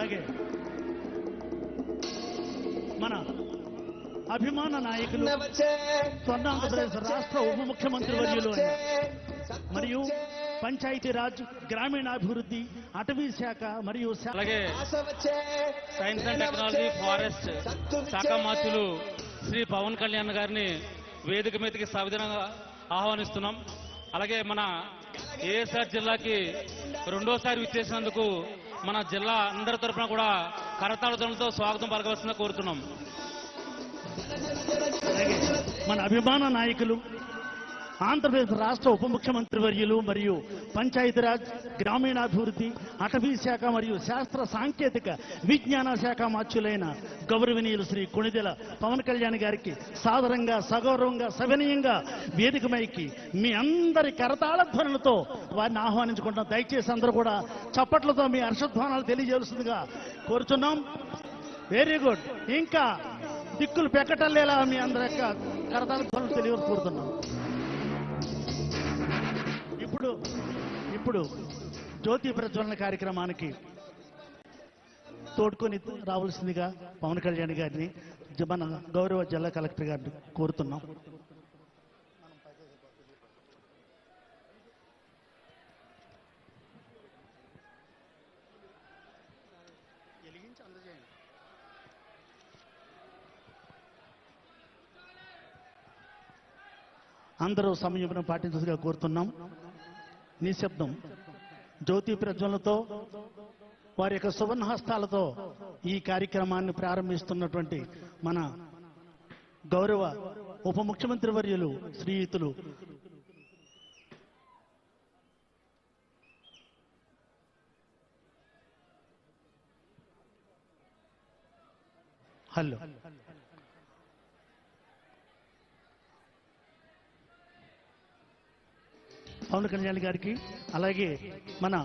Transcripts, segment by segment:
అలాగే మన అభిమాన నాయకులు స్వర్ణాంధ్రప్రదేశ్ రాష్ట్ర ఉప ముఖ్యమంత్రి వర్యులు మరియు పంచాయతీరాజ్ గ్రామీణాభివృద్ధి అటవీ శాఖ మరియు అలాగే సైన్స్ అండ్ టెక్నాలజీ ఫారెస్ట్ శాఖ మంత్రులు శ్రీ పవన్ కళ్యాణ్ గారిని వేదిక మీదకి సవిధంగా ఆహ్వానిస్తున్నాం. అలాగే మన ఏఎస్ఆర్ జిల్లాకి రెండోసారి విచ్చేసినందుకు మన జిల్లా అందరి తరఫున కూడా కరతాళతో స్వాగతం పలకవలసిందిగా కోరుతున్నాం. అలాగే మన అభిమాన నాయకులు ఆంధ్రప్రదేశ్ రాష్ట్ర ఉప ముఖ్యమంత్రి వర్యులు మరియు పంచాయతీరాజ్ గ్రామీణాభివృద్ధి అటవీ శాఖ మరియు శాస్త్ర సాంకేతిక విజ్ఞాన శాఖ మార్చులైన గౌరవనీయులు శ్రీ కొణిదెల పవన్ కళ్యాణ్ గారికి సాదరంగా సగౌరవంగా సవినయంగా వేదికమైకి మీ అందరి కరతాళ ధ్వనులతో వారిని ఆహ్వానించుకుంటాం. దయచేసి అందరూ కూడా చప్పట్లతో మీ హర్షధ్వానాలు తెలియజేయాల్సిందిగా కోరుచున్నాం. Very good. ఇంకా దిక్కులు పెక్కటల్లేలా మీ అందరి యొక్క కరతాళ ధ్వనులు తెలియకోరుతున్నాం. ఇప్పుడు జ్యోతి ప్రజ్వలన కార్యక్రమానికి తోడ్కొని రావాల్సిందిగా పవన్ కళ్యాణ్ గారిని మన గౌరవ జిల్లా కలెక్టర్ గారిని కోరుతున్నాం. అందరూ సంయమనం పాటించగా కోరుతున్నాం. నిశ్శబ్దం. జ్యోతి ప్రజ్వలనతో వారి యొక్క సువర్ణ హస్తాలతో ఈ కార్యక్రమాన్ని ప్రారంభిస్తున్నటువంటి మన గౌరవ ఉప ముఖ్యమంత్రి వర్యులు శ్రీయుతులు హలో పవన్ కళ్యాణ్ గారికి, అలాగే మన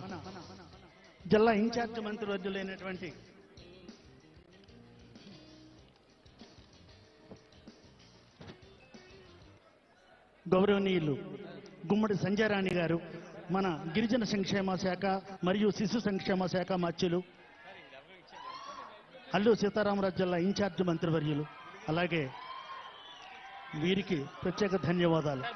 జిల్లా ఇన్ఛార్జ్ మంత్రివర్యులైనటువంటి గౌరవనీయులు గుమ్మడి సంజయరాణి గారు, మన గిరిజన సంక్షేమ శాఖ మరియు శిశు సంక్షేమ శాఖ మార్చులు అల్లూరు సీతారామరాజు జిల్లా ఇన్ఛార్జ్ మంత్రివర్యులు, అలాగే వీరికి ప్రత్యేక ధన్యవాదాలు.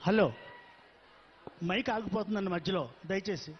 హలో, మైక్ ఆగిపోతుందండి మధ్యలో, దయచేసి